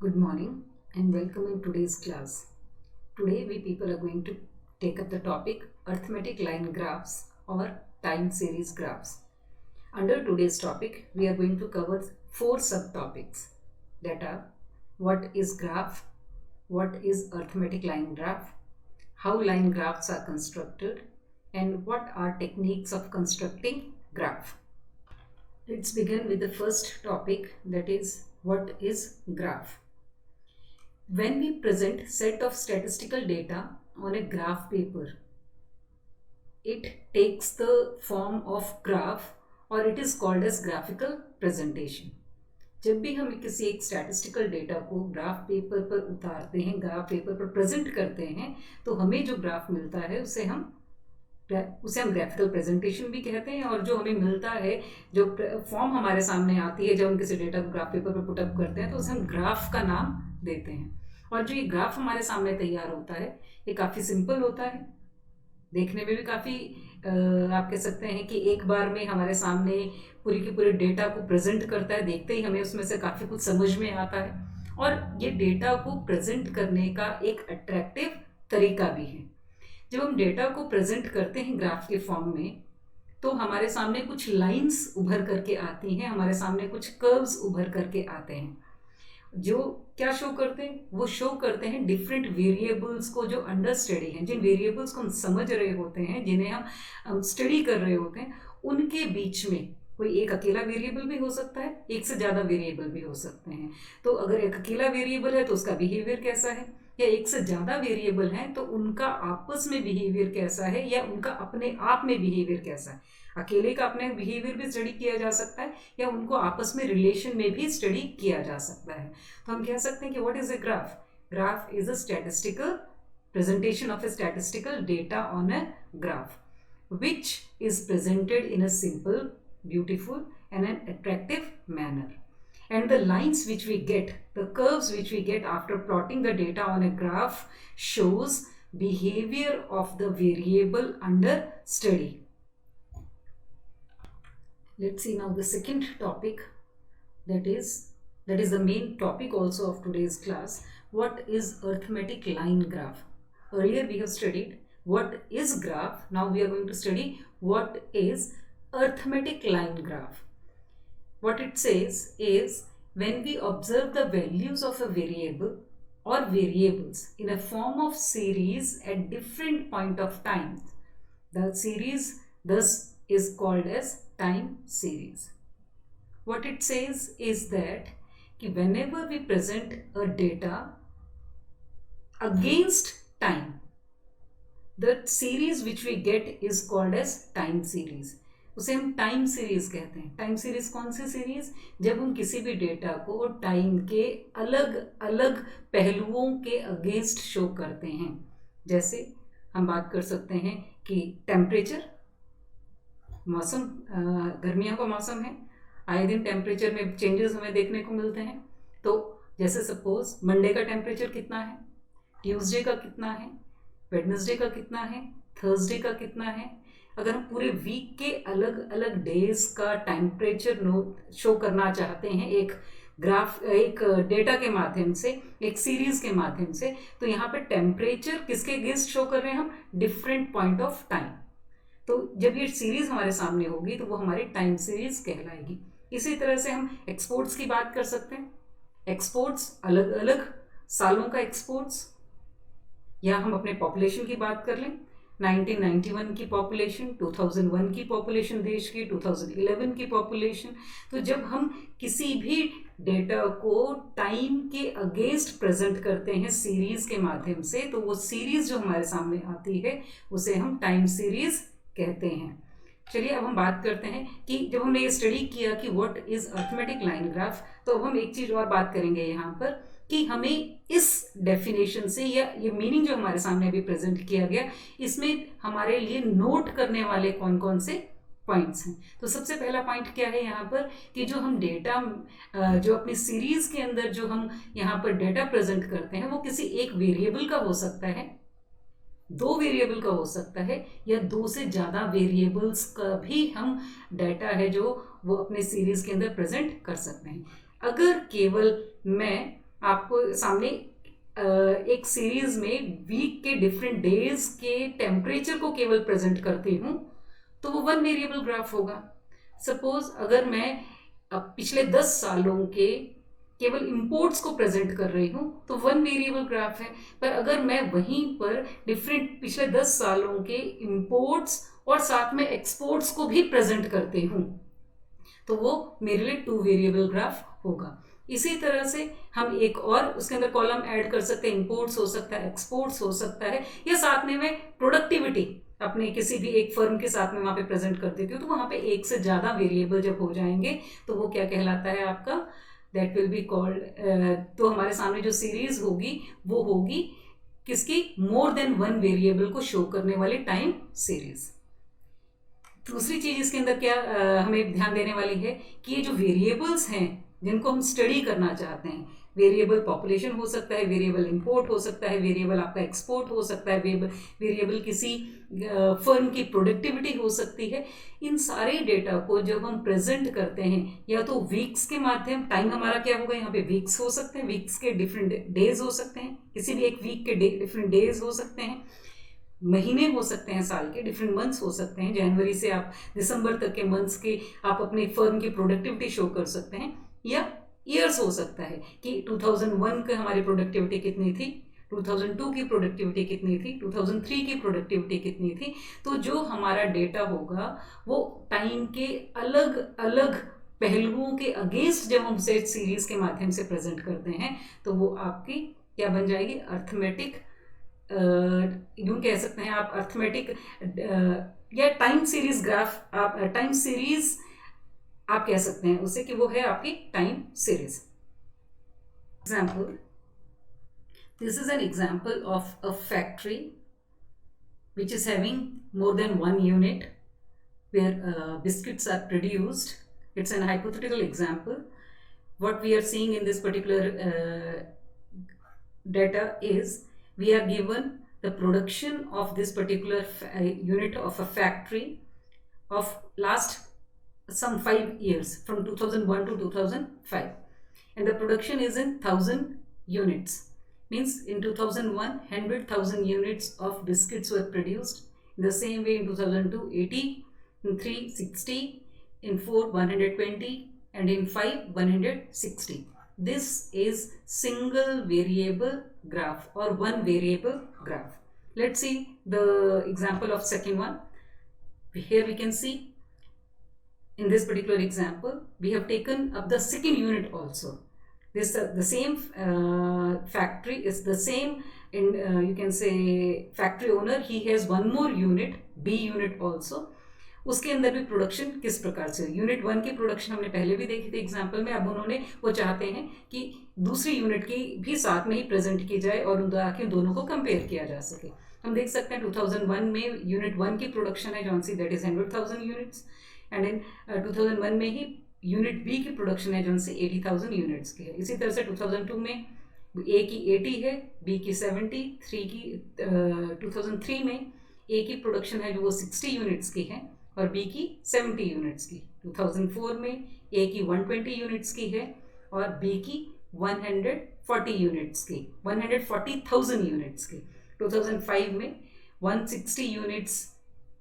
Good morning and welcome in today's class. Today we people are going to take up the topic arithmetic line graphs or time series graphs. Under today's topic we are going to cover 4 subtopics that are what is graph, what is arithmetic line graph, how line graphs are constructed, and what are techniques of constructing graph. Let's begin with the first topic, that is what is graph. When we present set of statistical data on a graph paper, it takes the form of graph or it is called as graphical presentation. जब भी हम किसी एक statistical data को graph paper पर उतारते हैं, graph paper पर प्रेजेंट करते हैं, तो हमें जो ग्राफ मिलता है उसे हम ग्राफिकल प्रेजेंटेशन भी कहते हैं। और जो हमें मिलता है, जो फॉर्म हमारे सामने आती है जब हम किसी डेटा को ग्राफ पेपर पर पुटअप करते हैं, तो उसे हम ग्राफ का नाम देते हैं। और जो ये ग्राफ हमारे सामने तैयार होता है ये काफ़ी सिंपल होता है, देखने में भी काफ़ी आप कह सकते हैं कि एक बार में हमारे सामने पूरी की पूरी डेटा को प्रेजेंट करता है। देखते ही हमें उसमें से काफ़ी कुछ समझ में आता है और ये डेटा को प्रेजेंट करने का एक अट्रैक्टिव तरीका भी है। जब हम डेटा को प्रेजेंट करते हैं ग्राफ के फॉर्म में, तो हमारे सामने कुछ लाइंस उभर करके आती हैं, हमारे सामने कुछ कर्व्स उभर करके आते हैं। जो क्या शो करते हैं, वो शो करते हैं डिफरेंट वेरिएबल्स को जो अंडर स्टडी हैं। जिन वेरिएबल्स को हम समझ रहे होते हैं, जिन्हें हम स्टडी कर रहे होते हैं, उनके बीच में कोई एक अकेला वेरिएबल भी हो सकता है, एक से ज़्यादा वेरिएबल भी हो सकते हैं। तो अगर एक अकेला वेरिएबल है तो उसका बिहेवियर कैसा है, या एक से ज़्यादा वेरिएबल हैं तो उनका आपस में बिहेवियर कैसा है, या उनका अपने आप में बिहेवियर कैसा है। अकेले का अपने बिहेवियर भी स्टडी किया जा सकता है, या उनको आपस में रिलेशन में भी स्टडी किया जा सकता है। तो हम कह सकते हैं कि what is a graph? Graph is a statistical presentation of a statistical data on a graph, which is presented in a simple, beautiful and an attractive manner. And the lines which we get, the curves which we get after plotting the data on a graph shows behavior of the variable under study. Let's see now the second topic, that is the main topic also of today's class. What is arithmetic line graph? Earlier we have studied what is graph. Now we are going to study what is arithmetic line graph. What it says is, when we observe the values of a variable or variables in a form of series at different point of time, the series thus is called as time series. What it says is that whenever we present a data against time, the series which we get is called as time series. उसे हम time series कहते हैं। Time series कौन सी series? जब हम किसी भी data को टाइम के अलग अलग पहलुओं के अगेंस्ट शो करते हैं। जैसे हम बात कर सकते हैं कि टेम्परेचर, मौसम, गर्मियों का मौसम है, आए दिन टेम्परेचर में चेंजेस हमें देखने को मिलते हैं। तो जैसे सपोज मंडे का टेम्परेचर कितना है, ट्यूसडे का कितना है, वेडनेसडे का कितना है, थर्सडे का कितना है। अगर हम पूरे वीक के अलग अलग डेज का टेम्परेचर शो करना चाहते हैं एक ग्राफ, एक डेटा के माध्यम से, एक सीरीज के माध्यम से, तो यहाँ पे टेम्परेचर किसके अगेंस्ट शो कर रहे हैं हम? Different point of time. तो जब ये सीरीज हमारे सामने होगी तो वो हमारी टाइम सीरीज कहलाएगी। इसी तरह से हम एक्सपोर्ट्स की बात कर सकते हैं। एक्सपोर्ट्स अलग अलग सालों का एक्सपोर्ट्स, या हम अपने पॉपुलेशन की बात कर लें, 1991 की पॉपुलेशन, 2001 की पॉपुलेशन देश की, 2011 की पॉपुलेशन। तो जब हम किसी भी डेटा को टाइम के अगेंस्ट प्रेजेंट करते हैं सीरीज के माध्यम से, तो वो सीरीज जो हमारे सामने आती है उसे हम टाइम सीरीज कहते हैं। चलिए अब हम बात करते हैं कि जब हमने ये स्टडी किया कि what is arithmetic line graph, तो अब हम एक चीज और बात करेंगे यहाँ पर कि हमें इस डेफिनेशन से, या ये मीनिंग जो हमारे सामने अभी प्रेजेंट किया गया, इसमें हमारे लिए नोट करने वाले कौन कौन से पॉइंट्स हैं। तो सबसे पहला पॉइंट क्या है यहाँ पर कि जो हम डेटा, जो अपनी सीरीज के अंदर जो हम यहाँ पर डेटा प्रेजेंट करते हैं, वो किसी एक वेरिएबल का हो सकता है, 2 वेरिएबल का हो सकता है, या 2 से ज़्यादा वेरिएबल्स का भी हम डाटा है जो वो अपने सीरीज के अंदर प्रेजेंट कर सकते हैं। अगर केवल मैं आपको सामने एक सीरीज में वीक के डिफरेंट डेज के टेम्परेचर को केवल प्रेजेंट करती हूँ तो वो वन वेरिएबल ग्राफ होगा। सपोज अगर मैं पिछले 10 सालों के केवल इंपोर्ट्स को प्रेजेंट कर रही हूँ तो वन वेरिएबल ग्राफ है। पर अगर मैं वहीं पर डिफरेंट पिछले 10 सालों के इंपोर्ट्स और साथ में एक्सपोर्ट्स को भी प्रेजेंट करती हूँ तो वो मेरे लिए टू वेरिएबल ग्राफ होगा। इसी तरह से हम एक और उसके अंदर कॉलम ऐड कर सकते हैं, इंपोर्ट्स हो सकता है, एक्सपोर्ट्स हो सकता है, या साथ में मैं प्रोडक्टिविटी अपने किसी भी एक फर्म के साथ में वहां पे प्रेजेंट कर देती हूँ। तो वहां पे एक से ज्यादा वेरिएबल जब हो जाएंगे तो वो क्या कहलाता है आपका, दैट विल बी कॉल्ड, तो हमारे सामने जो सीरीज होगी वो होगी किसकी, मोर देन वन वेरिएबल को शो करने वाली टाइम सीरीज। दूसरी चीज इसके अंदर क्या हमें ध्यान देने वाली है कि ये जो वेरिएबल्स हैं जिनको हम स्टडी करना चाहते हैं, वेरिएबल पॉपुलेशन हो सकता है, वेरिएबल इंपोर्ट हो सकता है, वेरिएबल आपका एक्सपोर्ट हो सकता है, वेरिएबल किसी फर्म की प्रोडक्टिविटी हो सकती है। इन सारे डेटा को जब हम प्रेजेंट करते हैं या तो वीक्स के माध्यम, टाइम हमारा क्या होगा, यहाँ पे वीक्स हो सकते हैं, वीक्स के डिफरेंट डेज हो सकते हैं, किसी भी एक वीक के डिफरेंट डेज हो सकते हैं, महीने हो सकते हैं, साल के डिफरेंट मंथ्स हो सकते हैं, जनवरी से आप दिसंबर तक के मंथ्स के आप अपने फर्म की प्रोडक्टिविटी शो कर सकते हैं, या ईयर्स हो सकता है कि 2001 के हमारी प्रोडक्टिविटी कितनी थी, 2002 की प्रोडक्टिविटी कितनी थी, 2003 की प्रोडक्टिविटी कितनी थी। तो जो हमारा डेटा होगा वो टाइम के अलग अलग पहलुओं के अगेंस्ट जब हम सेट सीरीज के माध्यम से प्रेजेंट करते हैं तो वो आपकी क्या बन जाएगी, अर्थमेटिक, यूं कह सकते हैं आप अर्थमेटिक या टाइम सीरीज ग्राफ, आप टाइम सीरीज आप कह सकते हैं उसे कि वो है आपकी time series. Example, this is an example of a factory which is having more than one unit where biscuits are produced. It's an hypothetical example. What we are seeing in this particular data is we are given the production of this particular unit of a factory of last some 5 years from 2001 to 2005, and the production is in 1000 units. Means in 2001 100,000 units of biscuits were produced. In the same way in 2002 80, in 3 60, in 4 120, and in 5 160. This is single variable graph or one variable graph. Let's see the example of second one. Here we can see in this particular example we have taken up the second unit also. This the same factory is the same in you can say factory owner, he has one more unit, B unit also. उसके अंदर भी production किस प्रकार से, unit 1 की production हमने पहले भी देखी थी एग्जाम्पल में। अब उन्होंने वो चाहते हैं कि दूसरी यूनिट की भी साथ में ही प्रेजेंट की जाए और उन दोनों को कंपेयर किया जा सके। हम देख सकते हैं 2001 में यूनिट 1 की प्रोडक्शन है जॉन सी, that is 100,000 units, and in 2001 में ही यूनिट बी की प्रोडक्शन है जॉन सी 80,000 यूनिट्स की है। इसी तरह से 2002 में ए की 80 है, बी की 70, 2003 में ए की प्रोडक्शन है जो वो 60 यूनिट्स की है और बी की 70 यूनिट्स की। 2004 में ए की 120 यूनिट्स की है और बी की 140 यूनिट्स की, 140,000 यूनिट्स की। 2005 में 160 units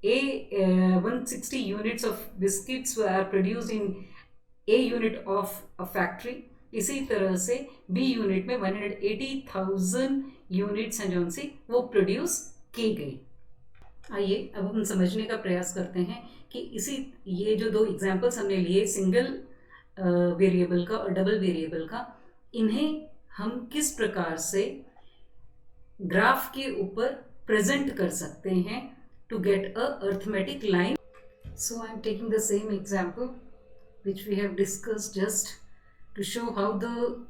160 units of biscuits were produced in A unit of a factory. इसी तरह से B यूनिट में 180,000 यूनिट्स हैं जो सी वो प्रोड्यूस की गई। आइए अब हम समझने का प्रयास करते हैं कि ये जो दो एग्जाम्पल्स हमने लिए, सिंगल वेरिएबल का और डबल वेरिएबल का, इन्हें हम किस प्रकार से ग्राफ के ऊपर प्रेजेंट कर सकते हैं to get a arithmetic line. So I am taking the same example which we have discussed just to show how the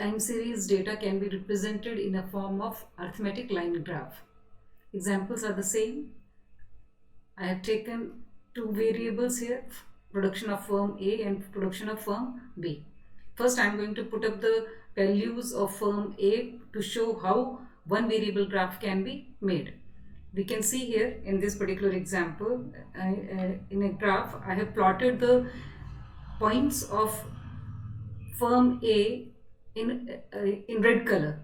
time series data can be represented in a form of arithmetic line graph. Examples are the same. I have taken two variables here, production of firm A and production of firm B. First I am going to put up the values of firm A to show how one variable graph can be made. We can see here in this particular example, in a graph I have plotted the points of firm A in red color.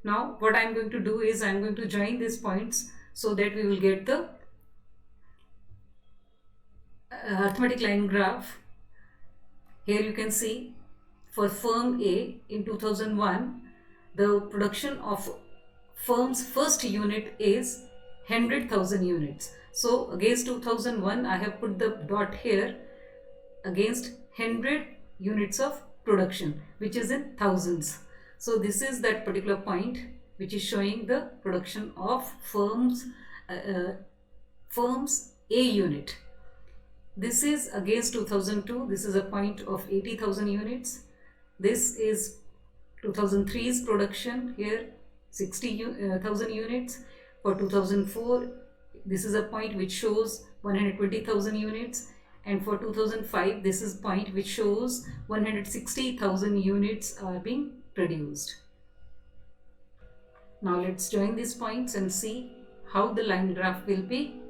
Now what I am going to do is I am going to join these points so that we will get the arithmetic line graph. Here you can see for firm A in 2001, the production of firm's first unit is 100,000 units. So against 2001, I have put the dot here against 100 units of production, which is in thousands. So this is that particular point which is showing the production of firm's A unit. This is against 2002. This is a point of 80,000 units. This is 2003's production here, 60,000 units. For 2004, this is a point which shows 120,000 units. And for 2005, this is point which shows 160,000 units are being produced. Now let's join these points and see how the line graph will be.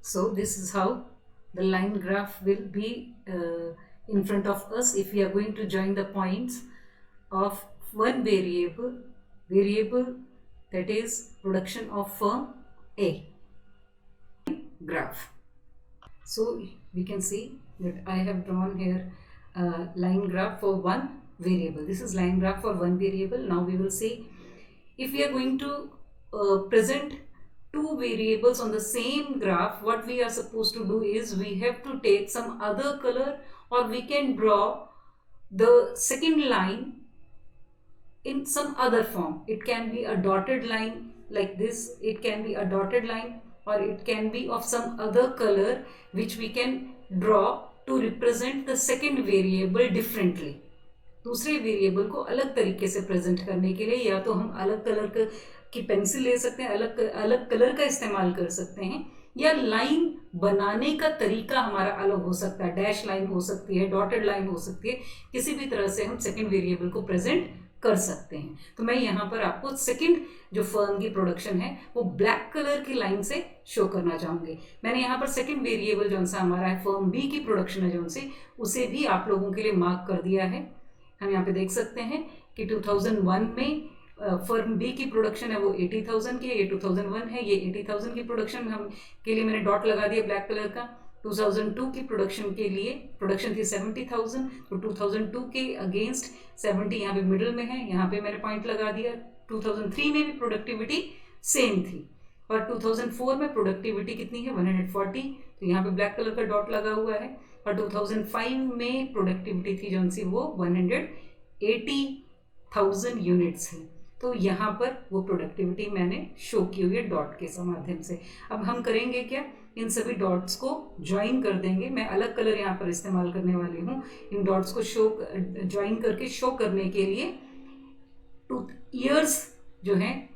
So this is how the line graph will be in front of us if we are going to join the points of one variable that is production of firm A graph. So we can see that I have drawn here line graph for one variable. This is line graph for one variable. Now we will see if we are going to present two variables on the same graph, what we are supposed to do is we have to take some other color, or we can draw the second line in some other form. It can be a dotted line like this, it can be a dotted line, or it can be of some other color which we can draw to represent the second variable differently. दूसरे variable को अलग तरीके से present करने के लिए या तो हम अलग कलर की पेंसिल ले सकते हैं, अलग कलर का इस्तेमाल कर सकते हैं, या लाइन बनाने का तरीका हमारा अलग हो सकता है. डैश लाइन हो सकती है, डॉटेड लाइन हो सकती है, किसी भी तरह से हम सेकंड वेरिएबल को प्रेजेंट कर सकते हैं. तो मैं यहाँ पर आपको सेकंड जो फर्म की प्रोडक्शन है वो ब्लैक कलर की लाइन से शो करना चाहूँगी. मैंने यहाँ पर सेकंड वेरिएबल जो सा हमारा है फर्म बी की प्रोडक्शन है जो से उसे भी आप लोगों के लिए मार्क कर दिया है. हम यहाँ पे देख सकते हैं कि 2001 में फर्म बी की प्रोडक्शन है वो 80,000 की है, ये 2001 है, ये 80,000 की प्रोडक्शन हम के लिए मैंने डॉट लगा दिया ब्लैक कलर का. 2002 की प्रोडक्शन के लिए प्रोडक्शन थी 70,000, तो 2002 के अगेंस्ट 70 यहाँ पे मिडिल में है, यहाँ पे मैंने पॉइंट लगा दिया. 2003 में भी प्रोडक्टिविटी सेम थी, और 2004 में प्रोडक्टिविटी कितनी है 140, तो यहाँ पे ब्लैक कलर का डॉट लगा हुआ है. और 2005 में प्रोडक्टिविटी थी जो सी वो 180,000 यूनिट्स है. तो यहाँ पर वो प्रोडक्टिविटी मैंने शो की हुई है डॉट के माध्यम से. अब हम करेंगे क्या, इन सभी डॉट्स को ज्वाइन कर देंगे. मैं अलग कलर यहाँ पर इस्तेमाल करने वाली हूँ इन डॉट्स को शो ज्वाइन करके शो करने के लिए. टू ईयर्स जो हैं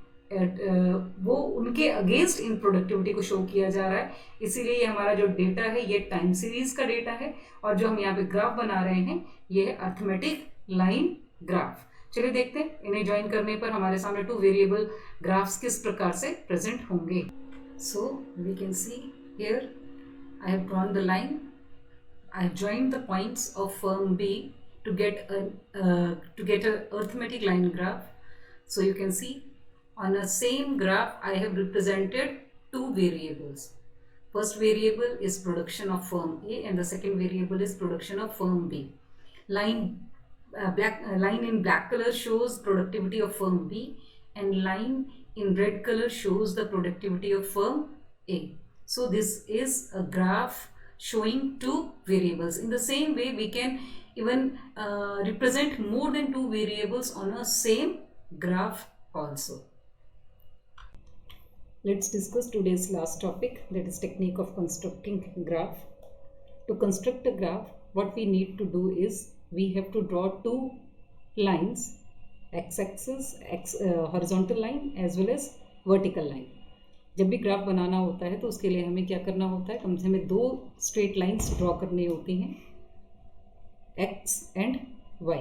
वो उनके अगेंस्ट इन प्रोडक्टिविटी को शो किया जा रहा है. इसीलिए ये हमारा जो डेटा है ये टाइम सीरीज का डेटा है, और जो हम यहाँ पे ग्राफ बना रहे हैं ये है अर्थमेटिक लाइन ग्राफ. चलिए देखते हैं इन्हें ज्वाइन करने पर हमारे सामने टू वेरिएबल ग्राफ्स किस प्रकार से प्रेजेंट होंगे. So we can see here I have drawn the line, I have joined the points of from B to get a arithmetic line graph. So you can see on a same graph I have represented two variables. First variable is production of firm A and the second variable is production of firm B. Line in black color shows productivity of firm B, and line in red color shows the productivity of firm A. So this is a graph showing two variables. In the same way we can even represent more than two variables on a same graph also. Let's discuss today's last topic, that is technique of constructing graph. To construct a graph, what we need to do is we have to draw two lines, x-axis, horizontal line as well as vertical line. जब भी graph बनाना होता है तो उसके लिए हमें क्या करना होता है, कम से हमें दो स्ट्रेट लाइंस ड्रॉ करनी होती हैं, x एंड y.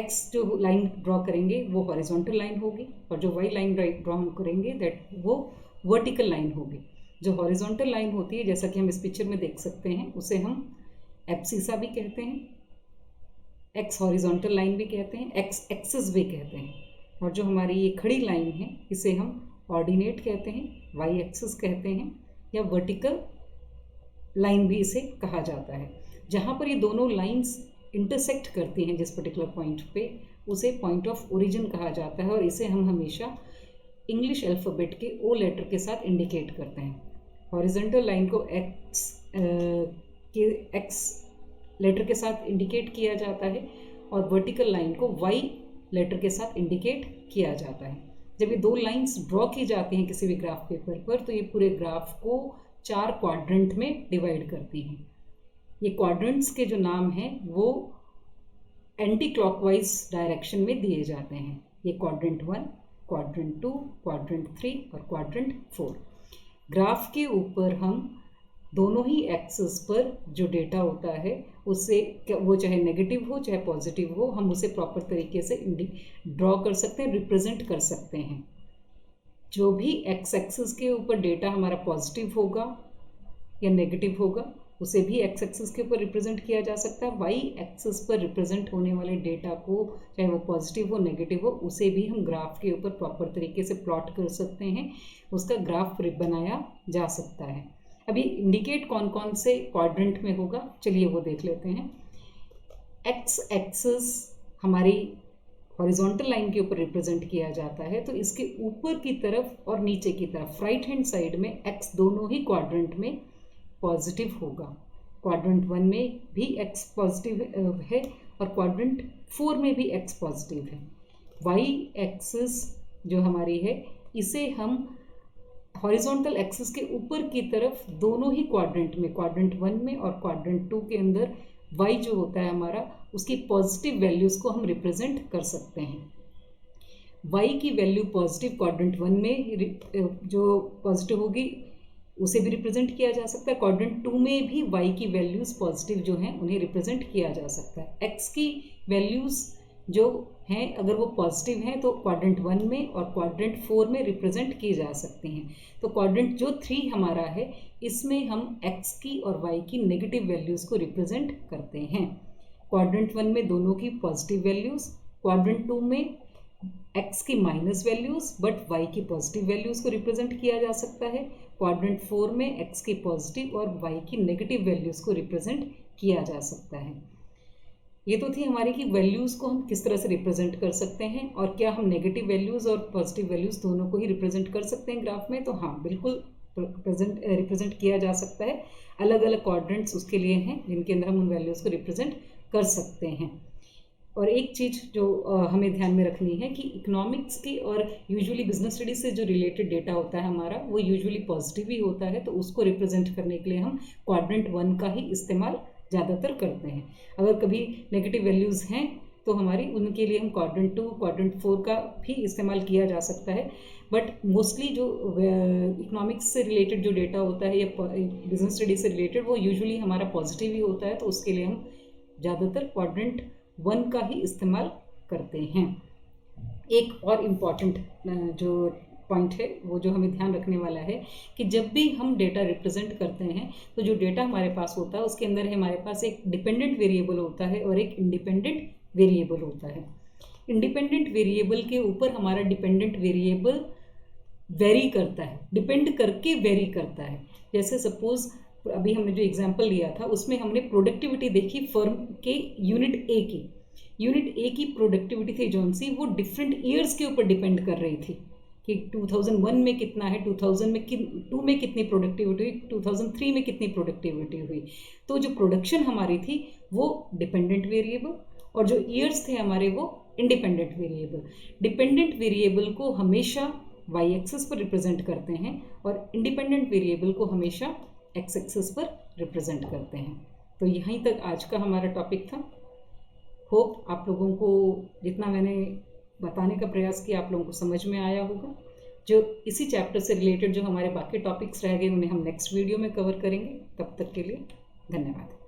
x जो लाइन ड्रॉ करेंगे वो हॉरिजॉन्टल लाइन होगी, और जो y लाइन ड्रॉ हम करेंगे दैट वो वर्टिकल लाइन होगी. जो हॉरिजॉन्टल लाइन होती है जैसा कि हम इस पिक्चर में देख सकते हैं उसे हम एब्सिसा भी कहते हैं, एक्स हॉरिजॉन्टल लाइन भी कहते हैं, एक्स एक्सिस भी कहते हैं, और जो हमारी ये खड़ी लाइन है इसे हम ऑर्डिनेट कहते हैं, वाई एक्सिस कहते हैं, या वर्टिकल लाइन भी इसे कहा जाता है। जहाँ पर ये दोनों लाइंस इंटरसेक्ट करती हैं जिस पर्टिकुलर पॉइंट पे, उसे पॉइंट ऑफ ओरिजिन कहा जाता है, और इसे हम हमेशा इंग्लिश अल्फ़ाबेट के ओ लेटर के साथ इंडिकेट करते हैं। हॉरिजॉन्टल लाइन को एक्स लेटर के साथ इंडिकेट किया जाता है और वर्टिकल लाइन को वाई लेटर के साथ इंडिकेट किया जाता है। जब ये दो लाइंस ड्रॉ की जाती हैं किसी भी ग्राफ पेपर पर, तो ये पूरे ग्राफ को 4 क्वाड्रेंट में डिवाइड करती हैं। ये क्वाड्रेंट्स के जो नाम हैं वो एंटी क्लॉकवाइज डायरेक्शन में दिए जाते हैं। ये क्वाड्रेंट 1, क्वाड्रेंट 2, क्वाड्रेंट 3 और क्वाड्रेंट 4। ग्राफ के ऊपर हम दोनों ही एक्सिस पर जो डेटा होता है उससे, वो चाहे नेगेटिव हो चाहे पॉजिटिव हो, हम उसे प्रॉपर तरीके से ड्रॉ कर सकते हैं, रिप्रेजेंट कर सकते हैं। जो भी एक्स एक्सिस के ऊपर डेटा हमारा पॉजिटिव होगा या नेगेटिव होगा उसे भी एक्स एक्सिस के ऊपर रिप्रेजेंट किया जा सकता है। वाई एक्सिस पर रिप्रेजेंट होने वाले डेटा को, चाहे वो पॉजिटिव हो नेगेटिव हो, उसे भी हम ग्राफ के ऊपर प्रॉपर तरीके से प्लॉट कर सकते हैं, उसका ग्राफ बनाया जा सकता है। अभी इंडिकेट कौन कौन से क्वाड्रेंट में होगा, चलिए वो देख लेते हैं। एक्स एक्सिस हमारी हॉरिजॉन्टल लाइन के ऊपर रिप्रेजेंट किया जाता है, तो इसके ऊपर की तरफ और नीचे की तरफ राइट हैंड साइड में एक्स दोनों ही क्वाड्रेंट में पॉजिटिव होगा। क्वाड्रेंट 1 में भी एक्स पॉजिटिव है और क्वाड्रेंट 4 में भी एक्स पॉजिटिव है। वाई एक्सिस जो हमारी है इसे हम हॉरिजॉन्टल एक्सिस के ऊपर की तरफ दोनों ही क्वाड्रेंट में, क्वाड्रेंट 1 में और क्वाड्रेंट 2 के अंदर वाई जो होता है हमारा, उसकी पॉजिटिव वैल्यूज़ को हम रिप्रेजेंट कर सकते हैं। वाई की वैल्यू पॉजिटिव क्वाड्रेंट 1 में जो पॉजिटिव होगी उसे भी रिप्रेजेंट किया जा सकता है। क्वाड्रेंट 2 में भी वाई की वैल्यूज़ पॉजिटिव जो हैं उन्हें रिप्रेजेंट किया जा सकता है। एक्स की वैल्यूज़ जो हैं अगर वो पॉजिटिव हैं तो क्वाड्रेंट 1 में और क्वाड्रेंट 4 में रिप्रेजेंट की जा सकती हैं। तो क्वाड्रेंट जो 3 हमारा है इसमें हम एक्स की और वाई की नेगेटिव वैल्यूज़ को रिप्रेजेंट करते हैं। क्वाड्रेंट 1 में दोनों की पॉजिटिव वैल्यूज़, क्वाड्रेंट 2 में एक्स की माइनस वैल्यूज़ बट वाई की पॉजिटिव वैल्यूज़ को रिप्रेजेंट किया जा सकता है। क्वाड्रेंट 4 में एक्स की पॉजिटिव और वाई की नेगेटिव वैल्यूज़ को रिप्रेजेंट किया जा सकता है। ये तो थी हमारी कि वैल्यूज़ को हम किस तरह से रिप्रेजेंट कर सकते हैं, और क्या हम नेगेटिव वैल्यूज़ और पॉजिटिव वैल्यूज़ दोनों को ही रिप्रेजेंट कर सकते हैं ग्राफ में। तो हाँ, बिल्कुल रिप्रेजेंट किया जा सकता है। अलग अलग क्वाड्रेंट्स उसके लिए हैं जिनके अंदर हम उन वैल्यूज़ को रिप्रेजेंट कर सकते हैं। और एक चीज़ जो हमें ध्यान में रखनी है कि इकोनॉमिक्स की और यूजुअली बिजनेस स्टडीज से जो रिलेटेड डेटा होता है हमारा, वो यूजुअली पॉजिटिव ही होता है, तो उसको रिप्रेजेंट करने के लिए हम क्वाड्रेंट 1 का ही इस्तेमाल ज़्यादातर करते हैं। अगर कभी नेगेटिव वैल्यूज़ हैं तो हमारी उनके लिए हम क्वाड्रेंट 2, क्वाड्रेंट 4 का भी इस्तेमाल किया जा सकता है। बट मोस्टली जो इकोनॉमिक्स से रिलेटेड जो डेटा होता है या बिजनेस स्टडीज से रिलेटेड, वो यूजुअली हमारा पॉजिटिव ही होता है, तो उसके लिए हम ज़्यादातर क्वाड्रेंट 1 का ही इस्तेमाल करते हैं। एक और इम्पॉर्टेंट जो पॉइंट है वो जो हमें ध्यान रखने वाला है कि जब भी हम डेटा रिप्रेजेंट करते हैं तो जो डेटा हमारे पास होता है उसके अंदर हमारे पास एक डिपेंडेंट वेरिएबल होता है और एक इंडिपेंडेंट वेरिएबल होता है। इंडिपेंडेंट वेरिएबल के ऊपर हमारा डिपेंडेंट वेरिएबल वेरी करता है, डिपेंड करके वेरी करता है। जैसे सपोज अभी हमने जो एग्जाम्पल लिया था उसमें हमने प्रोडक्टिविटी देखी फर्म के यूनिट ए की। यूनिट ए की प्रोडक्टिविटी थी जौन सी, वो डिफरेंट ईयर्स के ऊपर डिपेंड कर रही थी कि 2001 में कितना है, 2002 में कितनी प्रोडक्टिविटी हुई, 2003 में कितनी प्रोडक्टिविटी हुई। तो जो प्रोडक्शन हमारी थी वो डिपेंडेंट वेरिएबल और जो ईयर्स थे हमारे वो इंडिपेंडेंट वेरिएबल। डिपेंडेंट वेरिएबल को हमेशा वाई एक्सिस पर रिप्रेजेंट करते हैं और इंडिपेंडेंट वेरिएबल को हमेशा एक्स एक्सिस पर रिप्रेजेंट करते हैं। तो यहीं तक आज का हमारा टॉपिक था। होप आप लोगों को जितना मैंने बताने का प्रयास किया आप लोगों को समझ में आया होगा। जो इसी चैप्टर से रिलेटेड जो हमारे बाकी टॉपिक्स रह गए उन्हें हम नेक्स्ट वीडियो में कवर करेंगे। तब तक के लिए धन्यवाद।